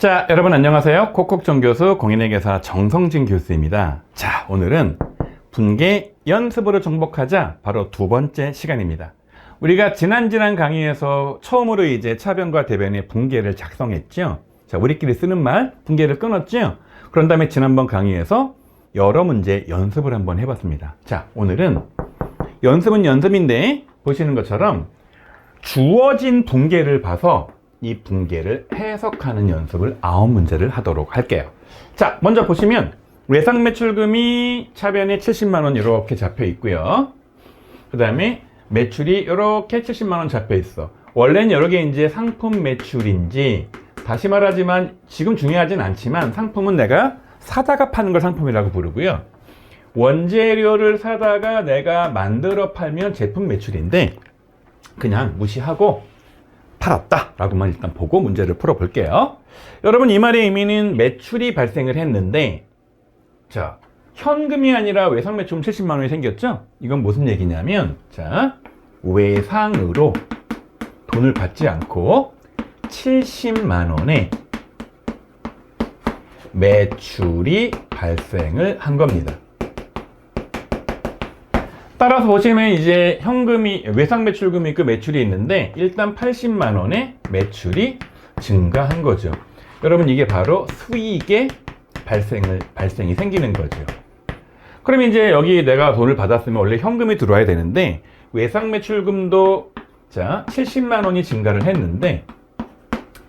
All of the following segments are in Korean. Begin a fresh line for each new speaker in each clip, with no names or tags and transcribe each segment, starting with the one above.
자, 여러분 안녕하세요. 콕콕정교수 공인회계사 정성진 교수입니다. 자, 오늘은 분계 연습으로 정복하자 바로 두 번째 시간입니다. 우리가 지난 강의에서 처음으로 이제 차변과 대변의 분계를 작성했죠. 자, 우리끼리 쓰는 말 분계를 끊었죠. 그런 다음에 지난번 강의에서 여러 문제 연습을 한번 해봤습니다. 자, 오늘은 연습은 연습인데 보시는 것처럼 주어진 분계를 봐서 이 분계를 해석하는 연습을 9문제를 하도록 할게요. 자, 먼저 보시면 외상 매출금이 차변에 70만원 이렇게 잡혀 있고요. 그 다음에 매출이 이렇게 70만원 잡혀 있어. 원래는 여러 개 이제 상품 매출인지, 다시 말하지만 지금 중요하진 않지만 상품은 내가 사다가 파는 걸 상품이라고 부르고요. 원재료를 사다가 내가 만들어 팔면 제품 매출인데 그냥 무시하고 팔았다 라고만 일단 보고 문제를 풀어 볼게요. 여러분, 이 말의 의미는 매출이 발생을 했는데, 자, 현금이 아니라 외상 매출금 70만원이 생겼죠? 이건 무슨 얘기냐면, 자, 외상으로 돈을 받지 않고 70만원의 매출이 발생을 한 겁니다. 따라서 보시면 이제 현금이, 외상 매출금이 그 매출이 있는데 일단 80만원의 매출이 증가한 거죠. 여러분, 이게 바로 수익의 발생이 생기는 거죠. 그러면 이제 여기 내가 돈을 받았으면 원래 현금이 들어와야 되는데 외상 매출금도 자 70만원이 증가를 했는데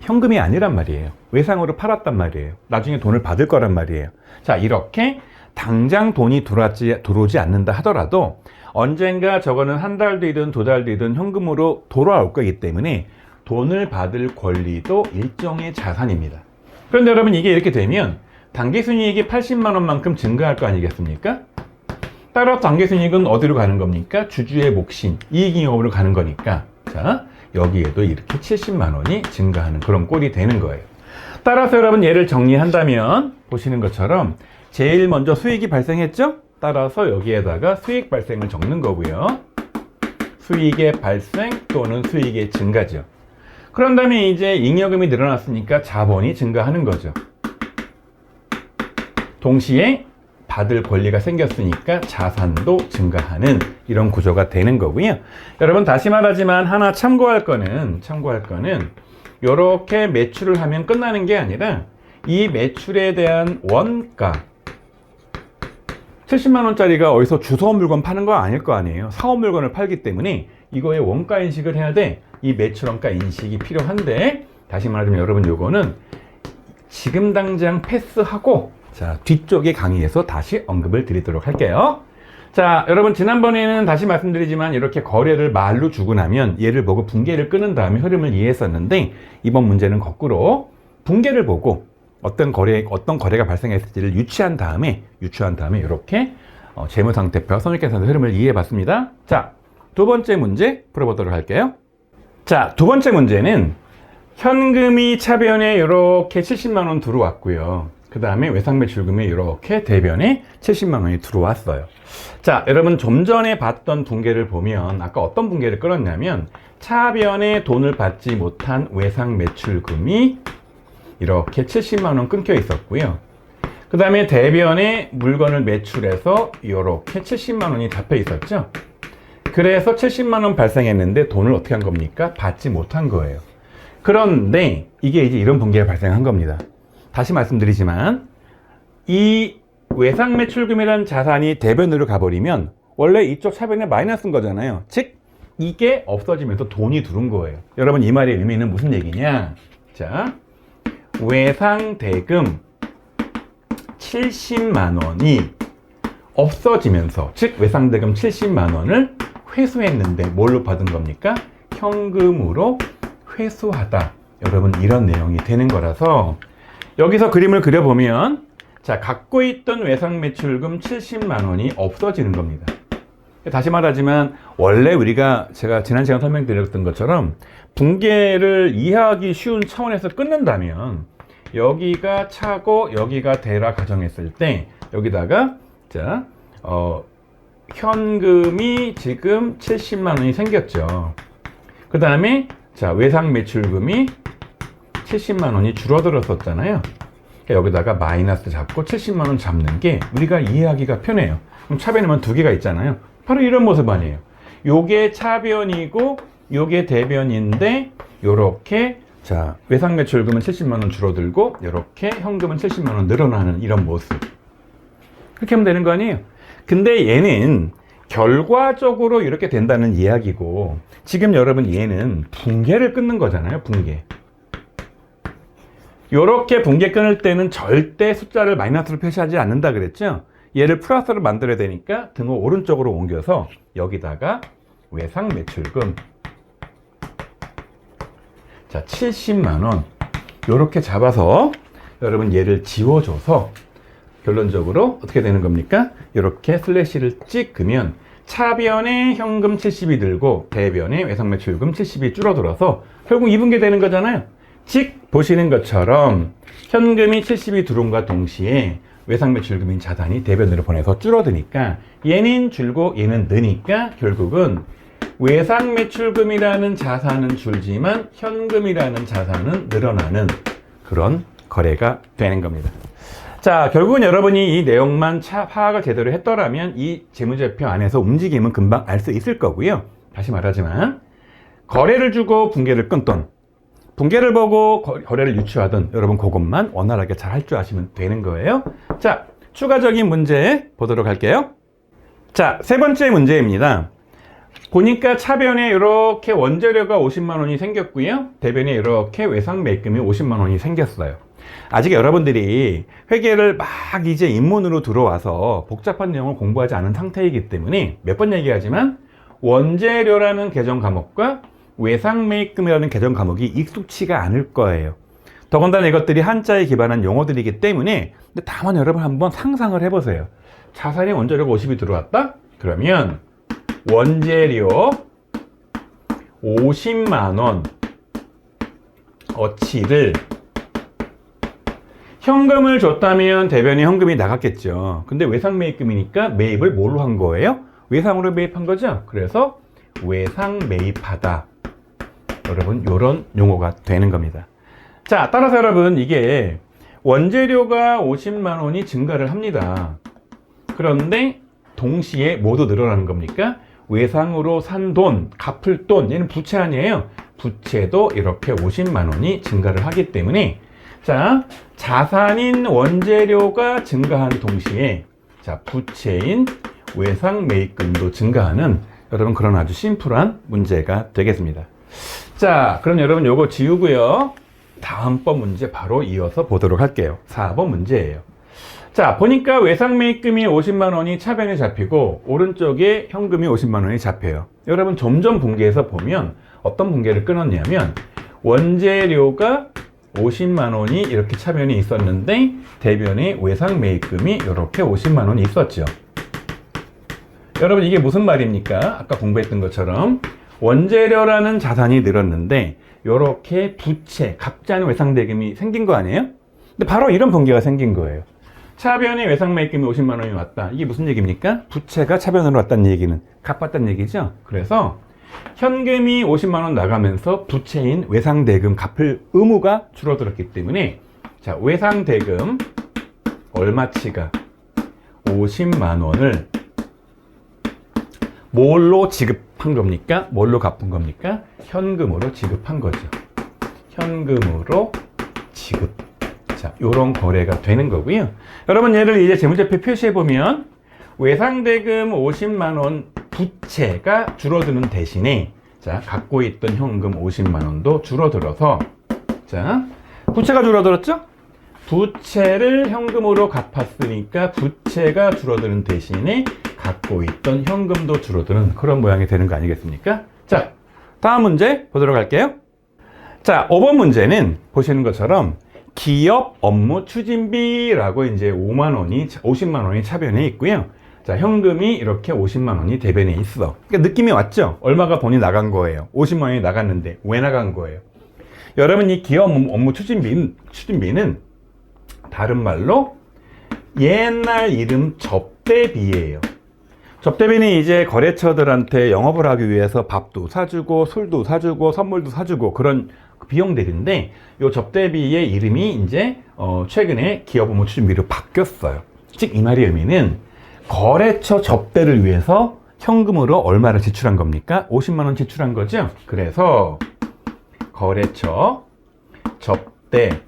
현금이 아니란 말이에요. 외상으로 팔았단 말이에요. 나중에 돈을 받을 거란 말이에요. 자, 이렇게 당장 돈이 들어오지 않는다 하더라도 언젠가 저거는 한 달 뒤든 두 달 뒤든 현금으로 돌아올 거기 때문에 돈을 받을 권리도 일종의 자산입니다. 그런데 여러분, 이게 이렇게 되면 당기순이익이 80만원만큼 증가할 거 아니겠습니까? 따라서 당기순이익은 어디로 가는 겁니까? 주주의 몫인 이익잉여금으로 가는 거니까, 자, 여기에도 이렇게 70만원이 증가하는 그런 꼴이 되는 거예요. 따라서 여러분, 얘를 정리한다면 보시는 것처럼 제일 먼저 수익이 발생했죠? 따라서 여기에다가 수익 발생을 적는 거고요. 수익의 발생 또는 수익의 증가죠. 그런 다음에 이제 잉여금이 늘어났으니까 자본이 증가하는 거죠. 동시에 받을 권리가 생겼으니까 자산도 증가하는 이런 구조가 되는 거고요. 여러분, 다시 말하지만 하나 참고할 거는 이렇게 매출을 하면 끝나는 게 아니라 이 매출에 대한 원가, 70만원짜리가 어디서 주워온 물건 파는 거 아닐 거 아니에요. 사온 물건을 팔기 때문에 이거의 원가 인식을 해야 돼. 이 매출원가 인식이 필요한데, 다시 말하자면 여러분, 요거는 지금 당장 패스하고 자, 뒤쪽에 강의에서 다시 언급을 드리도록 할게요. 자, 여러분, 지난번에는 다시 말씀드리지만 이렇게 거래를 말로 주고 나면 얘를 보고 분계를 끄는 다음에 흐름을 이해했었는데, 이번 문제는 거꾸로 분계를 보고 어떤 거래가 발생했을지를 유추한 다음에 이렇게 재무상태표, 손익계산서 흐름을 이해해 봤습니다. 자, 두 번째 문제 풀어보도록 할게요. 자, 두 번째 문제는 현금이 차변에 이렇게 70만원 들어왔고요. 그 다음에 외상 매출금이 이렇게 대변에 70만원이 들어왔어요. 자, 여러분, 좀 전에 봤던 분계를 보면 아까 어떤 분계를 끌었냐면 차변에 돈을 받지 못한 외상 매출금이 이렇게 70만원 끊겨 있었고요. 그 다음에 대변에 물건을 매출해서 이렇게 70만원이 잡혀 있었죠. 그래서 70만원 발생했는데 돈을 어떻게 한 겁니까? 받지 못한 거예요. 그런데 이게 이제 이런 분계가 발생한 겁니다. 다시 말씀드리지만 이 외상 매출금이라는 자산이 대변으로 가버리면 원래 이쪽 차변에 마이너스인 거잖아요. 즉 이게 없어지면서 돈이 들어온 거예요. 여러분, 이 말의 의미는 무슨 얘기냐? 자, 외상 대금 70만원이 없어지면서, 즉 외상 대금 70만원을 회수했는데 뭘로 받은 겁니까? 현금으로 회수하다. 여러분, 이런 내용이 되는 거라서 여기서 그림을 그려보면, 자, 갖고 있던 외상 매출금 70만원이 없어지는 겁니다. 다시 말하지만 원래 제가 지난 시간 설명드렸던 것처럼 분계를 이해하기 쉬운 차원에서 끊는다면 여기가 차고 여기가 대라 가정했을 때 여기다가 자, 현금이 지금 70만원이 생겼죠. 그 다음에 자, 외상 매출금이 70만 원이 줄어들었었잖아요. 그러니까 여기다가 마이너스 잡고 70만 원 잡는 게 우리가 이해하기가 편해요. 그럼 차변이면 두 개가 있잖아요. 바로 이런 모습 아니에요. 요게 차변이고 요게 대변인데 요렇게 자 외상 매출금은 70만 원 줄어들고 요렇게 현금은 70만 원 늘어나는 이런 모습. 그렇게 하면 되는 거 아니에요? 근데 얘는 결과적으로 이렇게 된다는 이야기고 지금 여러분 얘는 붕괴를 끊는 거잖아요. 붕괴. 요렇게 붕괴 끊을 때는 절대 숫자를 마이너스로 표시하지 않는다 그랬죠? 얘를 플러스로 만들어야 되니까 등호 오른쪽으로 옮겨서 여기다가 외상 매출금 자 70만 원 요렇게 잡아서 여러분 얘를 지워줘서 결론적으로 어떻게 되는 겁니까? 이렇게 슬래시를 찍으면 차변에 현금 70이 들고 대변에 외상 매출금 70이 줄어들어서 결국 2분계 되는 거잖아요. 즉 보시는 것처럼 현금이 70이 들어옴과 동시에 외상 매출금인 자산이 대변으로 보내서 줄어드니까 얘는 줄고 얘는 느니까 결국은 외상 매출금이라는 자산은 줄지만 현금이라는 자산은 늘어나는 그런 거래가 되는 겁니다. 자, 결국은 여러분이 이 내용만 파악을 제대로 했더라면 이 재무제표 안에서 움직임은 금방 알 수 있을 거고요. 다시 말하지만 거래를 주고 붕괴를 끊던 붕괴를 보고 거래를 유추하던 여러분 그것만 원활하게 잘 할 줄 아시면 되는 거예요. 자, 추가적인 문제 보도록 할게요. 자, 세 번째 문제입니다. 보니까 차변에 이렇게 원재료가 50만 원이 생겼고요. 대변에 이렇게 외상 매입금이 50만 원이 생겼어요. 아직 여러분들이 회계를 막 이제 입문으로 들어와서 복잡한 내용을 공부하지 않은 상태이기 때문에 몇 번 얘기하지만 원재료라는 계정 과목과 외상 매입금이라는 계정 과목이 익숙치가 않을 거예요. 더군다나 이것들이 한자에 기반한 용어들이기 때문에 근데 다만 여러분 한번 상상을 해보세요. 자산이 원재료가 50이 들어왔다? 그러면 원재료 50만 원 어치를 현금을 줬다면 대변에 현금이 나갔겠죠. 근데 외상 매입금이니까 매입을 뭘로 한 거예요? 외상으로 매입한 거죠. 그래서 외상 매입하다. 여러분 이런 용어가 되는 겁니다. 자, 따라서 여러분 이게 원재료가 50만 원이 증가를 합니다. 그런데 동시에 모두 늘어나는 겁니까? 외상으로 산 돈, 갚을 돈, 얘는 부채 아니에요. 부채도 이렇게 50만 원이 증가를 하기 때문에 자, 자산인 원재료가 증가한 동시에 자, 부채인 외상 매입금도 증가하는 여러분 그런 아주 심플한 문제가 되겠습니다. 자, 그럼 여러분 요거 지우고요. 다음번 문제 바로 이어서 보도록 할게요. 4번 문제예요. 자, 보니까 외상 매입금이 50만 원이 차변에 잡히고 오른쪽에 현금이 50만 원이 잡혀요. 여러분 점점 붕괴해서 보면 어떤 붕괴를 끊었냐면 원재료가 50만 원이 이렇게 차변에 있었는데 대변에 외상 매입금이 이렇게 50만 원이 있었죠. 여러분 이게 무슨 말입니까? 아까 공부했던 것처럼 원재료라는 자산이 늘었는데 이렇게 부채, 갚지 않은 외상 대금이 생긴 거 아니에요? 근데 바로 이런 붕괴가 생긴 거예요. 차변에 외상 매입금이 50만 원이 왔다. 이게 무슨 얘기입니까? 부채가 차변으로 왔다는 얘기는 갚았다는 얘기죠. 그래서 현금이 50만 원 나가면서 부채인 외상 대금 갚을 의무가 줄어들었기 때문에 자, 외상 대금 얼마치가 50만 원을 뭘로 지급한 겁니까? 뭘로 갚은 겁니까? 현금으로 지급한 거죠. 현금으로 지급. 자, 요런 거래가 되는 거고요. 여러분 얘를 이제 재무제표 표시해 보면 외상대금 50만 원 부채가 줄어드는 대신에 자, 갖고 있던 현금 50만 원도 줄어들어서 자, 부채가 줄어들었죠? 부채를 현금으로 갚았으니까 부채가 줄어드는 대신에 갖고 있던 현금도 줄어드는 그런 모양이 되는 거 아니겠습니까? 자, 다음 문제 보도록 할게요. 자, 5번 문제는 보시는 것처럼 기업 업무 추진비라고 이제 50만 원이 차변에 있고요. 자, 현금이 이렇게 50만 원이 대변에 있어. 그러니까 느낌이 왔죠? 얼마가 돈이 나간 거예요. 50만 원이 나갔는데 왜 나간 거예요? 여러분 이 기업 업무 추진비는 다른 말로 옛날 이름 접대비예요. 접대비는 이제 거래처들한테 영업을 하기 위해서 밥도 사주고 술도 사주고 선물도 사주고 그런 비용 대비인데 이 접대비의 이름이 이제 최근에 기업 업무 추진비로 바뀌었어요. 즉 이 말의 의미는 거래처 접대를 위해서 현금으로 얼마를 지출한 겁니까? 50만 원 지출한 거죠. 그래서 거래처 접대로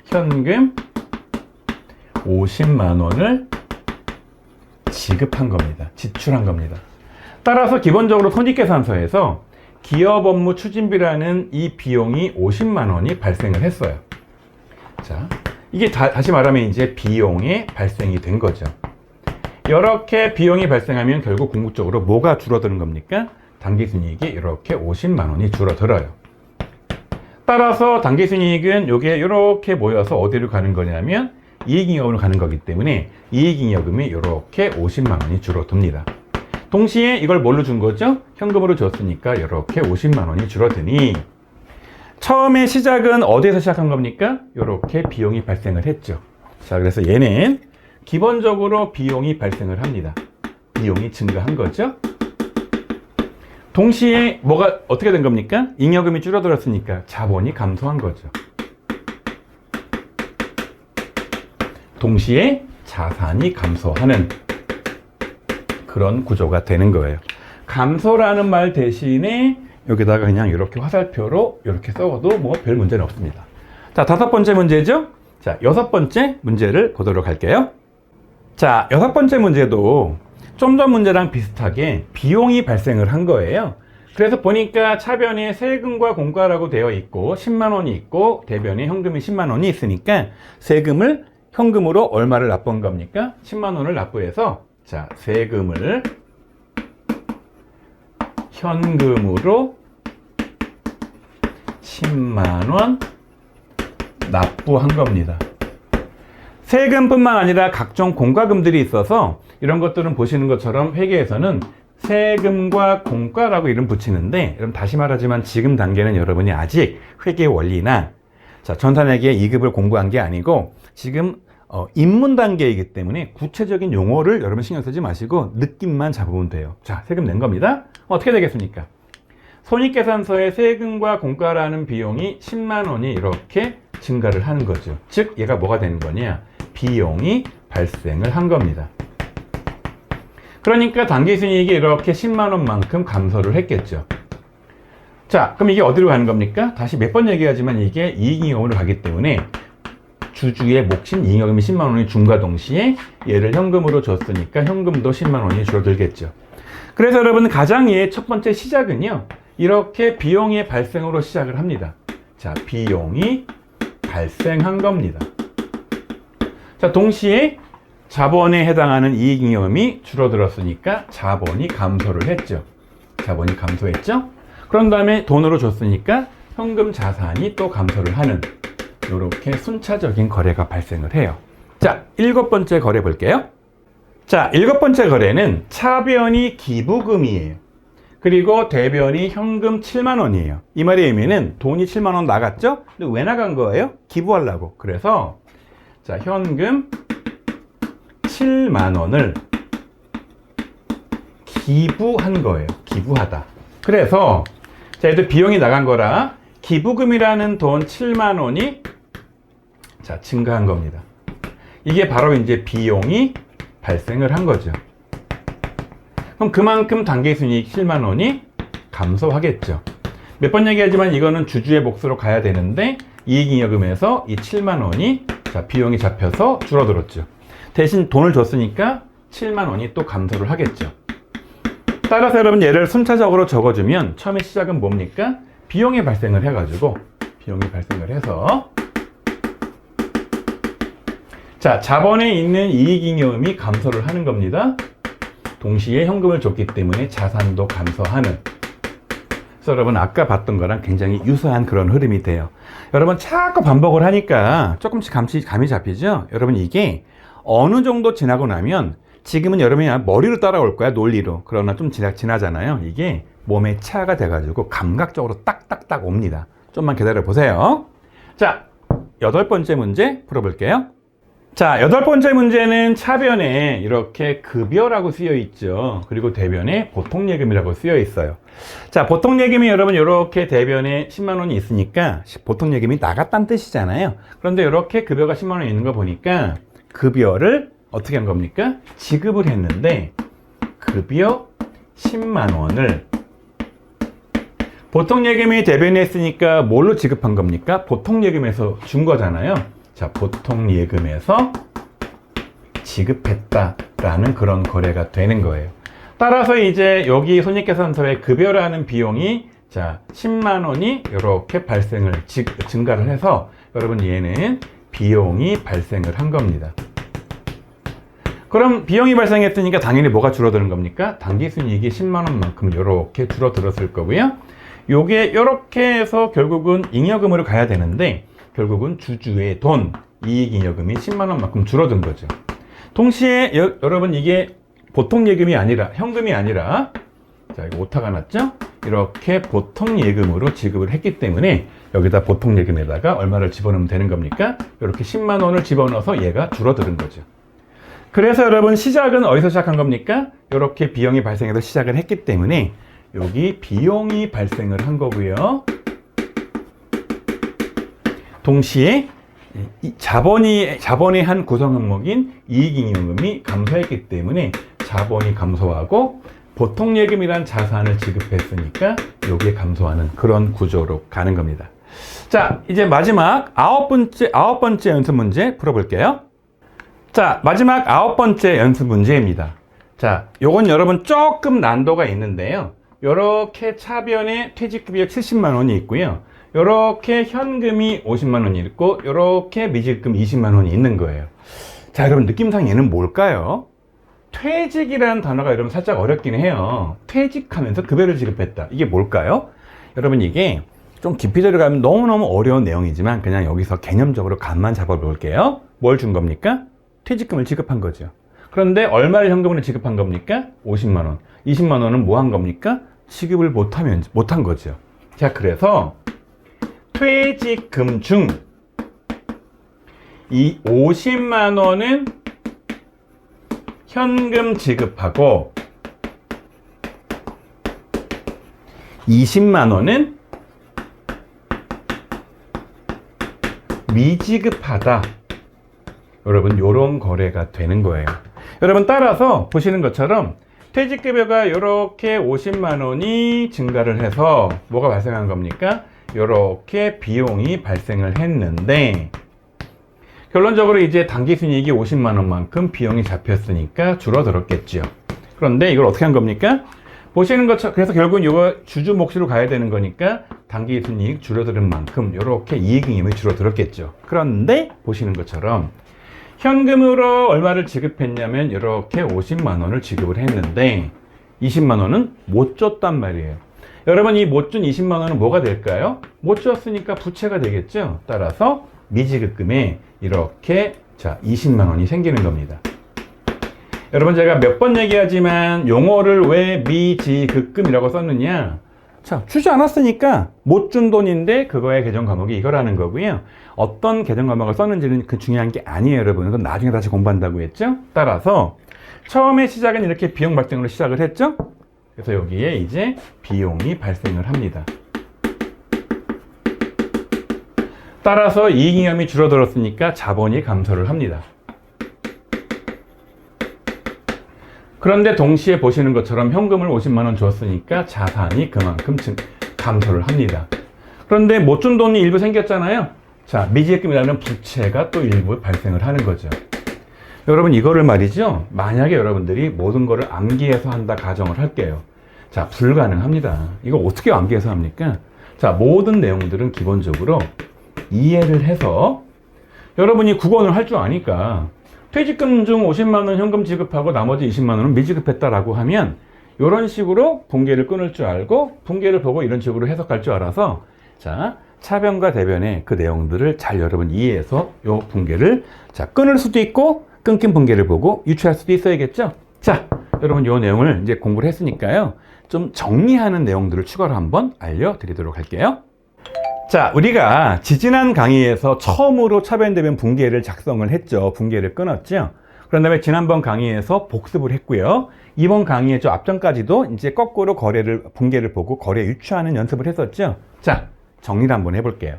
현금 50만 원을 지급한 겁니다. 지출한 겁니다. 따라서 기본적으로 손익계산서에서 기업 업무 추진비라는 이 비용이 50만 원이 발생을 했어요. 자, 이게 다시 말하면 이제 비용이 발생이 된 거죠. 이렇게 비용이 발생하면 결국 궁극적으로 뭐가 줄어드는 겁니까? 당기순이익이 이렇게 50만 원이 줄어들어요. 따라서 당기순이익은 이게 이렇게 모여서 어디로 가는 거냐면 이익잉여금으로 가는 거기 때문에 이익잉여금이 이렇게 50만 원이 줄어듭니다. 동시에 이걸 뭘로 준 거죠? 현금으로 줬으니까 이렇게 50만 원이 줄어드니 처음에 시작은 어디에서 시작한 겁니까? 이렇게 비용이 발생을 했죠. 자, 그래서 얘는 기본적으로 비용이 발생을 합니다. 비용이 증가한 거죠. 동시에 뭐가 어떻게 된 겁니까? 잉여금이 줄어들었으니까 자본이 감소한 거죠. 동시에 자산이 감소하는 그런 구조가 되는 거예요. 감소라는 말 대신에 여기다가 그냥 이렇게 화살표로 이렇게 써도 뭐 별 문제는 없습니다. 자, 5번째 문제죠? 자, 6번째 문제를 보도록 할게요. 자, 6번째 문제도 좀 전 문제랑 비슷하게 비용이 발생을 한 거예요. 그래서 보니까 차변에 세금과 공과라고 되어 있고 10만 원이 있고 대변에 현금이 10만 원이 있으니까 세금을 현금으로 얼마를 납부한 겁니까? 10만 원을 납부해서 자, 세금을 현금으로 10만 원 납부한 겁니다. 세금뿐만 아니라 각종 공과금들이 있어서 이런 것들은 보시는 것처럼 회계에서는 세금과 공과라고 이름 붙이는데, 여러분 다시 말하지만 지금 단계는 여러분이 아직 회계 원리나 자, 전산회계 2급을 공부한 게 아니고 지금 입문 단계이기 때문에 구체적인 용어를 여러분 신경 쓰지 마시고 느낌만 잡으면 돼요. 자, 세금 낸 겁니다. 어떻게 되겠습니까? 손익계산서에 세금과 공과라는 비용이 10만 원이 이렇게 증가를 하는 거죠. 즉 얘가 뭐가 되는 거냐? 비용이 발생을 한 겁니다. 그러니까 당기순이익이 이렇게 10만 원만큼 감소를 했겠죠. 자, 그럼 이게 어디로 가는 겁니까? 다시 몇 번 얘기하지만 이게 이익잉여금으로 가기 때문에 주주의 몫인 이익잉여금이 10만 원이 준과 동시에 얘를 현금으로 줬으니까 현금도 10만 원이 줄어들겠죠. 그래서 여러분 가장의 첫 번째 시작은요, 이렇게 비용의 발생으로 시작을 합니다. 자, 비용이 발생한 겁니다. 자, 동시에 자본에 해당하는 이익잉여금이 줄어들었으니까 자본이 감소를 했죠. 자본이 감소했죠. 그런 다음에 돈으로 줬으니까 현금 자산이 또 감소를 하는 이렇게 순차적인 거래가 발생을 해요. 자, 7번째 거래 볼게요. 자, 7번째 거래는 차변이 기부금이에요. 그리고 대변이 현금 7만 원이에요. 이 말의 의미는 돈이 7만 원 나갔죠? 근데 왜 나간 거예요? 기부하려고. 그래서 자, 현금 7만 원을 기부한 거예요. 기부하다. 그래서 자, 얘도 비용이 나간 거라 기부금이라는 돈 7만 원이 자, 증가한 겁니다. 이게 바로 이제 비용이 발생을 한 거죠. 그럼 그만큼 당기순이익 7만 원이 감소하겠죠. 몇 번 얘기하지만 이거는 주주의 몫으로 가야 되는데 이익잉여금에서 이 7만 원이 자, 비용이 잡혀서 줄어들었죠. 대신 돈을 줬으니까 7만 원이 또 감소를 하겠죠. 따라서 여러분 얘를 순차적으로 적어주면 처음에 시작은 뭡니까? 비용이 발생을 해가지고 비용이 발생을 해서 자, 자본에 있는 이익잉여금이 감소를 하는 겁니다. 동시에 현금을 줬기 때문에 자산도 감소하는. 그래서 여러분 아까 봤던 거랑 굉장히 유사한 그런 흐름이 돼요. 여러분 자꾸 반복을 하니까 조금씩 감이 잡히죠? 여러분 이게 어느 정도 지나고 나면 지금은 여러분이 머리로 따라올 거야, 논리로. 그러나 좀 지나잖아요. 이게 몸에 체화가 돼가지고 감각적으로 딱딱딱 옵니다. 좀만 기다려 보세요. 자, 8번째 문제 풀어볼게요. 자, 8번째 문제는 차변에 이렇게 급여라고 쓰여 있죠. 그리고 대변에 보통예금이라고 쓰여 있어요. 자, 보통예금이 여러분 이렇게 대변에 10만 원이 있으니까 보통예금이 나갔다는 뜻이잖아요. 그런데 이렇게 급여가 10만 원이 있는 거 보니까 급여를 어떻게 한 겁니까? 지급을 했는데 급여 10만 원을 보통예금이 대변에 있으니까 뭘로 지급한 겁니까? 보통예금에서 준 거잖아요. 자, 보통예금에서 지급했다라는 그런 거래가 되는 거예요. 따라서 이제 여기 손익계산서에 급여라는 비용이 자 10만 원이 이렇게 증가를 해서 여러분 얘는 비용이 발생을 한 겁니다. 그럼 비용이 발생했으니까 당연히 뭐가 줄어드는 겁니까? 당기순이익이 10만 원만큼 이렇게 줄어들었을 거고요. 요게 이렇게 해서 결국은 잉여금으로 가야 되는데 결국은 주주의 돈, 이익잉여금이 10만 원만큼 줄어든 거죠. 동시에 여러분 이게 보통예금이 아니라 현금이 아니라 자 이거 오타가 났죠? 이렇게 보통예금으로 지급을 했기 때문에 여기다 보통예금에다가 얼마를 집어넣으면 되는 겁니까? 이렇게 10만 원을 집어넣어서 얘가 줄어드는 거죠. 그래서 여러분 시작은 어디서 시작한 겁니까? 이렇게 비용이 발생해서 시작을 했기 때문에 여기 비용이 발생을 한 거고요. 동시에 자본의 한 구성 항목인 이익잉여금이 감소했기 때문에 자본이 감소하고 보통예금이란 자산을 지급했으니까 여기에 감소하는 그런 구조로 가는 겁니다. 자, 이제 마지막 아홉 번째 연습 문제 풀어볼게요. 자, 마지막 9번째 연습 문제입니다. 자, 요건 여러분 조금 난도가 있는데요. 요렇게 차변에 퇴직급여 70만 원이 있고요. 요렇게 현금이 50만 원이 있고 요렇게 미지급금 20만 원이 있는 거예요. 자, 여러분 느낌상 얘는 뭘까요? 퇴직이라는 단어가 여러분 살짝 어렵긴 해요. 퇴직하면서 급여를 지급했다. 이게 뭘까요? 여러분 이게 좀 깊이 들어가면 너무너무 어려운 내용이지만 그냥 여기서 개념적으로 감만 잡아볼게요. 뭘 준 겁니까? 퇴직금을 지급한 거죠. 그런데 얼마를 현금으로 지급한 겁니까? 50만 원. 20만 원은 뭐 한 겁니까? 지급을 못한 거죠. 자, 그래서 퇴직금 중 이 50만 원은 현금 지급하고 20만 원은 미지급하다. 여러분 요런 거래가 되는 거예요. 여러분 따라서 보시는 것처럼 퇴직급여가 이렇게 50만 원이 증가를 해서 뭐가 발생한 겁니까? 이렇게 비용이 발생을 했는데 결론적으로 이제 당기순이익이 50만 원만큼 비용이 잡혔으니까 줄어들었겠죠. 그런데 이걸 어떻게 한 겁니까? 보시는 것처럼 그래서 결국은 이거 주주 몫으로 가야 되는 거니까 당기순이익 줄어드는 만큼 이렇게 이익잉여금이 줄어들었겠죠. 그런데 보시는 것처럼 현금으로 얼마를 지급했냐면 이렇게 50만 원을 지급을 했는데 20만 원은 못 줬단 말이에요. 여러분 이 못 준 20만 원은 뭐가 될까요? 못 줬으니까 부채가 되겠죠. 따라서 미지급금에 이렇게 자 20만 원이 생기는 겁니다. 여러분 제가 몇 번 얘기하지만 용어를 왜 미지급금이라고 썼느냐? 자, 주지 않았으니까 못 준 돈인데 그거의 계정 과목이 이거라는 거고요. 어떤 계정 과목을 썼는지는 그 중요한 게 아니에요, 여러분. 그건 나중에 다시 공부한다고 했죠. 따라서 처음에 시작은 이렇게 비용 발생으로 시작을 했죠. 그래서 여기에 이제 비용이 발생을 합니다. 따라서 이익잉여금이 줄어들었으니까 자본이 감소를 합니다. 그런데 동시에 보시는 것처럼 현금을 50만 원 줬으니까 자산이 그만큼 감소를 합니다. 그런데 못 준 돈이 일부 생겼잖아요. 자, 미지급금이라는 부채가 또 일부 발생을 하는 거죠. 여러분 이거를 말이죠. 만약에 여러분들이 모든 거를 암기해서 한다 가정을 할게요. 자, 불가능합니다. 이거 어떻게 암기해서 합니까? 자, 모든 내용들은 기본적으로 이해를 해서 여러분이 국어를 할 줄 아니까 퇴직금 중 50만 원 현금 지급하고 나머지 20만 원은 미지급했다라고 하면 이런 식으로 분계를 끊을 줄 알고 분계를 보고 이런 식으로 해석할 줄 알아서 자, 차변과 대변의 그 내용들을 잘 여러분 이해해서 요 분계를 자, 끊을 수도 있고 끊긴 분계를 보고 유추할 수도 있어야겠죠? 자, 여러분 요 내용을 이제 공부를 했으니까요. 좀 정리하는 내용들을 추가로 한번 알려드리도록 할게요. 자, 우리가 지지난 강의에서 처음으로 차변 대변 분계를 작성을 했죠. 분계를 끊었죠. 그런 다음에 지난번 강의에서 복습을 했고요. 이번 강의의 저 앞전까지도 이제 거꾸로 분계를 보고 거래 유추하는 연습을 했었죠. 자, 정리를 한번 해볼게요.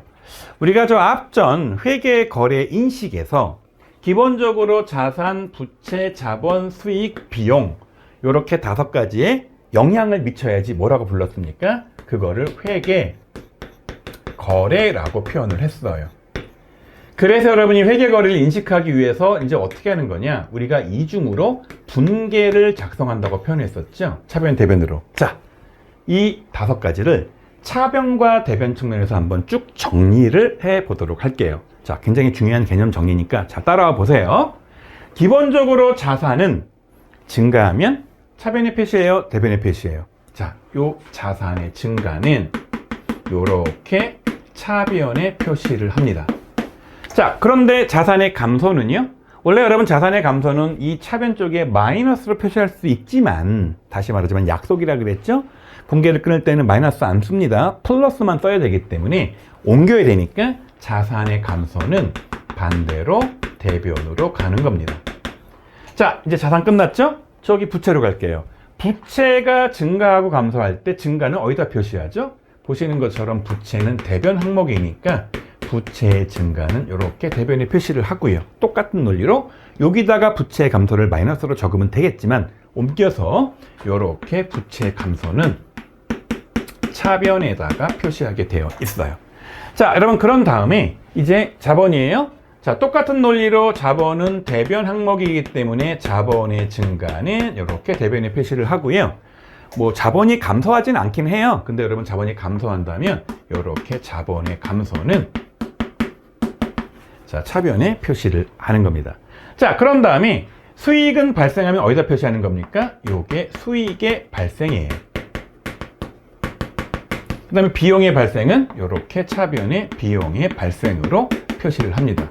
우리가 저 앞전 회계 거래 인식에서 기본적으로 자산, 부채, 자본, 수익, 비용 이렇게 5가지의 영향을 미쳐야지 뭐라고 불렀습니까? 그거를 회계 거래라고 표현을 했어요. 그래서 여러분이 회계 거래를 인식하기 위해서 이제 어떻게 하는 거냐? 우리가 이중으로 분계를 작성한다고 표현했었죠. 차변, 대변으로. 자, 이 5가지를 차변과 대변 측면에서 한번 쭉 정리를 해 보도록 할게요. 자, 굉장히 중요한 개념 정리니까 자, 따라와 보세요. 기본적으로 자산은 증가하면 차변의 표시예요, 대변의 표시예요. 자, 요 자산의 증가는 요렇게 차변의 표시를 합니다. 자, 그런데 자산의 감소는요? 원래 여러분 자산의 감소는 이 차변 쪽에 마이너스로 표시할 수 있지만, 다시 말하자면 약속이라 그랬죠? 분계를 끊을 때는 마이너스 안 씁니다. 플러스만 써야 되기 때문에 옮겨야 되니까 자산의 감소는 반대로 대변으로 가는 겁니다. 자, 이제 자산 끝났죠? 저기 부채로 갈게요. 부채가 증가하고 감소할 때 증가는 어디다 표시하죠? 보시는 것처럼 부채는 대변 항목이니까 부채의 증가는 이렇게 대변에 표시를 하고요. 똑같은 논리로 여기다가 부채 감소를 마이너스로 적으면 되겠지만 옮겨서 이렇게 부채 감소는 차변에다가 표시하게 되어 있어요. 자, 여러분 그런 다음에 이제 자본이에요. 자, 똑같은 논리로 자본은 대변 항목이기 때문에 자본의 증가는 이렇게 대변에 표시를 하고요. 뭐 자본이 감소하진 않긴 해요. 근데 여러분 자본이 감소한다면 이렇게 자본의 감소는 자, 차변에 표시를 하는 겁니다. 자, 그런 다음에 수익은 발생하면 어디다 표시하는 겁니까? 요게 수익의 발생이에요. 그 다음에 비용의 발생은 이렇게 차변의 비용의 발생으로 표시를 합니다.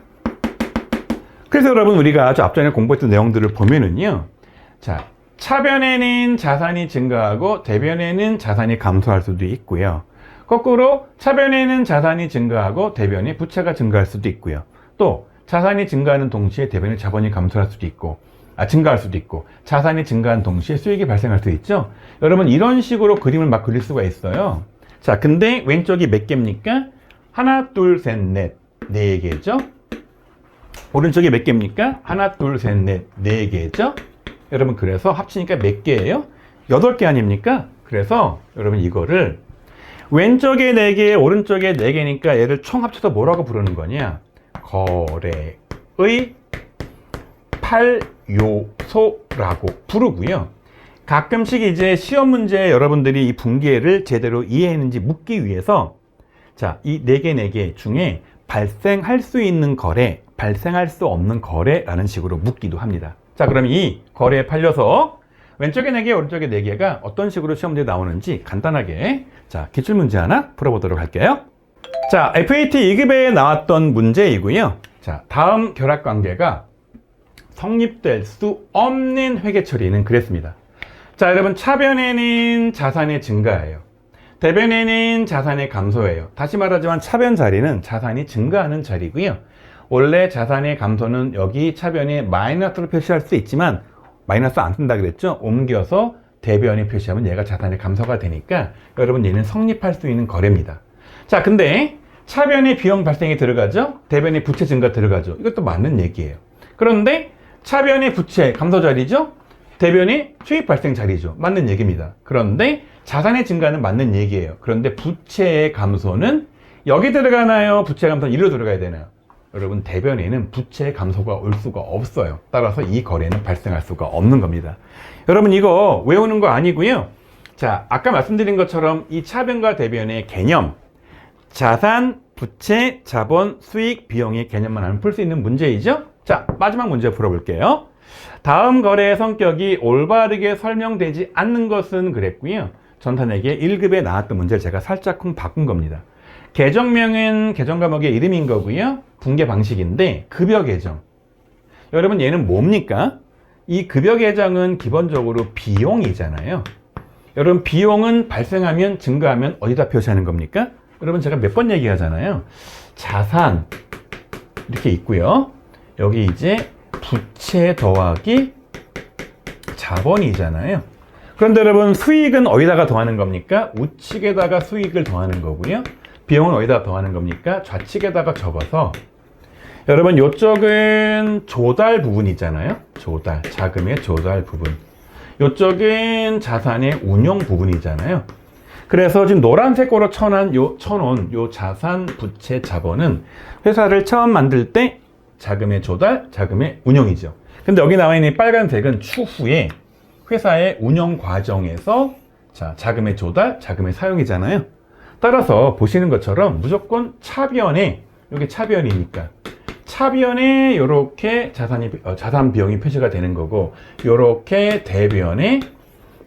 그래서 여러분 우리가 아주 앞전에 공부했던 내용들을 보면은요. 자, 차변에는 자산이 증가하고 대변에는 자산이 감소할 수도 있고요. 거꾸로 차변에는 자산이 증가하고 대변에 부채가 증가할 수도 있고요. 또 자산이 증가하는 동시에 대변의 자본이 감소할 수도 있고 증가할 수도 있고 자산이 증가한 동시에 수익이 발생할 수 있죠. 여러분 이런 식으로 그림을 막 그릴 수가 있어요. 자, 근데 왼쪽이 몇 개입니까? 하나, 둘, 셋, 넷, 4개죠. 오른쪽이 몇 개입니까? 하나, 둘, 셋, 넷, 4개죠. 여러분 그래서 합치니까 몇 개예요? 8개 아닙니까? 그래서 여러분 이거를 왼쪽에 4개, 오른쪽에 4개니까 얘를 총 합쳐서 뭐라고 부르는 거냐? 거래의 8요소라고 부르고요. 가끔씩 이제 시험 문제에 여러분들이 이 분계를 제대로 이해했는지 묻기 위해서 자, 이 4개 중에 발생할 수 있는 거래, 발생할 수 없는 거래라는 식으로 묻기도 합니다. 자, 그럼 이 거래의 8요소 왼쪽에 4개, 오른쪽에 4개가 어떤 식으로 시험 문제에 나오는지 간단하게 자, 기출문제 하나 풀어보도록 할게요. 자, FAT 2급에 나왔던 문제이고요. 자, 다음 결합관계가 성립될 수 없는 회계 처리는 그랬습니다. 자, 여러분 차변에는 자산의 증가예요. 대변에는 자산의 감소예요. 다시 말하자면 차변 자리는 자산이 증가하는 자리고요. 원래 자산의 감소는 여기 차변에 마이너스로 표시할 수 있지만 마이너스 안 쓴다 그랬죠? 옮겨서 대변에 표시하면 얘가 자산의 감소가 되니까 여러분 얘는 성립할 수 있는 거래입니다. 자, 근데 차변에 비용 발생이 들어가죠? 대변에 부채 증가 들어가죠? 이것도 맞는 얘기예요. 그런데 차변의 부채 감소 자리죠? 대변의 수익 발생 자리죠. 맞는 얘기입니다. 그런데 자산의 증가는 맞는 얘기예요. 그런데 부채의 감소는 여기 들어가나요? 부채 감소는 이리로 들어가야 되나요? 여러분 대변에는 부채 감소가 올 수가 없어요. 따라서 이 거래는 발생할 수가 없는 겁니다. 여러분 이거 외우는 거 아니고요. 자, 아까 말씀드린 것처럼 이 차변과 대변의 개념 자산, 부채, 자본, 수익, 비용의 개념만 알면 풀 수 있는 문제이죠? 자, 마지막 문제 풀어볼게요. 다음 거래의 성격이 올바르게 설명되지 않는 것은 그랬고요. 전탄에게 1급에 나왔던 문제를 제가 살짝쿵 바꾼 겁니다. 계정명은 계정 과목의 이름인 거고요. 분계 방식인데 급여 계정. 여러분 얘는 뭡니까? 이 급여 계정은 기본적으로 비용이잖아요. 여러분 비용은 발생하면 증가하면 어디다 표시하는 겁니까? 여러분 제가 몇 번 얘기하잖아요. 자산 이렇게 있고요. 여기 이제 부채 더하기 자본이잖아요. 그런데 여러분 수익은 어디다가 더하는 겁니까? 우측에다가 수익을 더하는 거고요. 비용은 어디다가 더하는 겁니까? 좌측에다가 적어서 여러분 이쪽은 조달 부분이잖아요. 조달, 자금의 조달 부분. 이쪽은 자산의 운용 부분이잖아요. 그래서 지금 노란색으로 쳐놓은 요 자산, 부채, 자본은 회사를 처음 만들 때 자금의 조달, 자금의 운용이죠. 근데 여기 나와 있는 빨간색은 추후에 회사의 운영 과정에서 자금의 조달, 자금의 사용이잖아요. 따라서 보시는 것처럼 무조건 차변에, 여기 차변이니까 차변에 이렇게 자산 비용이 표시가 되는 거고, 이렇게 대변에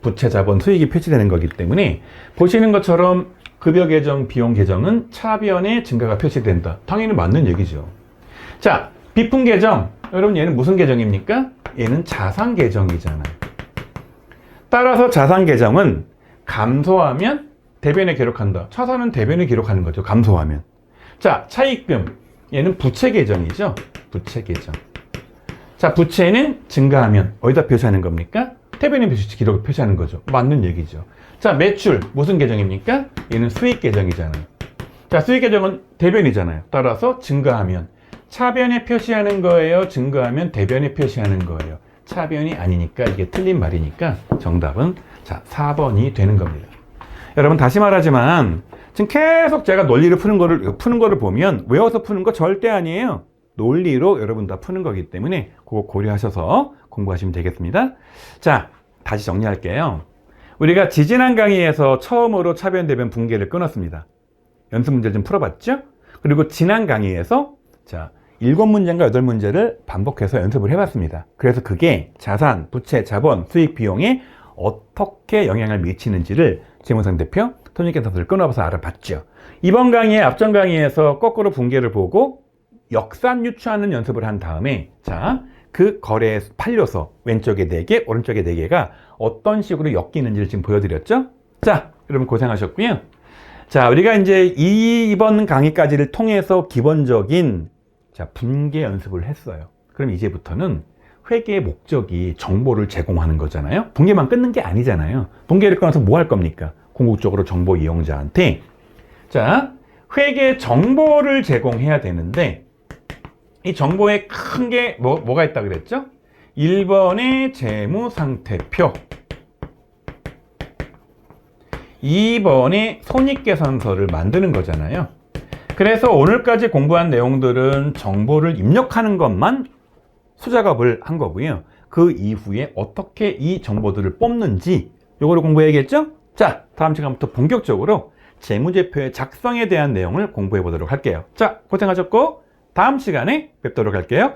부채, 자본, 수익이 표시되는 거기 때문에 보시는 것처럼 급여 계정, 비용 계정은 차변에 증가가 표시된다. 당연히 맞는 얘기죠. 자, 비품 계정. 여러분 얘는 무슨 계정입니까? 얘는 자산 계정이잖아요. 따라서 자산 계정은 감소하면 대변에 기록한다. 차산은 대변에 기록하는 거죠. 감소하면. 자, 차입금. 얘는 부채 계정이죠. 부채 계정. 자, 부채는 증가하면 어디다 표시하는 겁니까? 대변에 기록을 표시하는 거죠. 맞는 얘기죠. 자, 매출. 무슨 계정입니까? 얘는 수익 계정이잖아요. 자, 수익 계정은 대변이잖아요. 따라서 증가하면 차변에 표시하는 거예요? 증가하면 대변에 표시하는 거예요? 차변이 아니니까 이게 틀린 말이니까 정답은 자 4번이 되는 겁니다. 여러분 다시 말하지만 지금 계속 제가 논리를 푸는 거를 보면 외워서 푸는 거 절대 아니에요. 논리로 여러분 다 푸는 거기 때문에 그거 고려하셔서 공부하시면 되겠습니다. 자, 다시 정리할게요. 우리가 지지난 강의에서 처음으로 차변 대변 분계를 끊었습니다. 연습 문제를 좀 풀어봤죠? 그리고 지난 강의에서 자 7문제인가 8문제를 반복해서 연습을 해봤습니다. 그래서 그게 자산, 부채, 자본, 수익, 비용에 어떻게 영향을 미치는지를 재무상 대표, 손익계산서를 끊어봐서 알아봤죠. 이번 강의에 앞전 강의에서 거꾸로 분계를 보고 역산 유추하는 연습을 한 다음에 자, 그 거래의 판료서 왼쪽에 4개, 오른쪽에 4개가 어떤 식으로 엮이는지를 지금 보여드렸죠. 자, 여러분 고생하셨고요. 자, 우리가 이제 이번 강의까지를 통해서 기본적인 자, 분계 연습을 했어요. 그럼 이제부터는 회계의 목적이 정보를 제공하는 거잖아요. 분계만 끊는 게 아니잖아요. 분계를 끊어서 뭐 할 겁니까? 궁극적으로 정보 이용자한테 자, 회계 정보를 제공해야 되는데 이 정보에 큰 게 뭐가 있다 그랬죠? 1번의 재무상태표, 2번의 손익계산서를 만드는 거잖아요. 그래서 오늘까지 공부한 내용들은 정보를 입력하는 것만 수작업을 한 거고요. 그 이후에 어떻게 이 정보들을 뽑는지 요거를 공부해야겠죠? 자, 다음 시간부터 본격적으로 재무제표의 작성에 대한 내용을 공부해 보도록 할게요. 자, 고생하셨고 다음 시간에 뵙도록 할게요.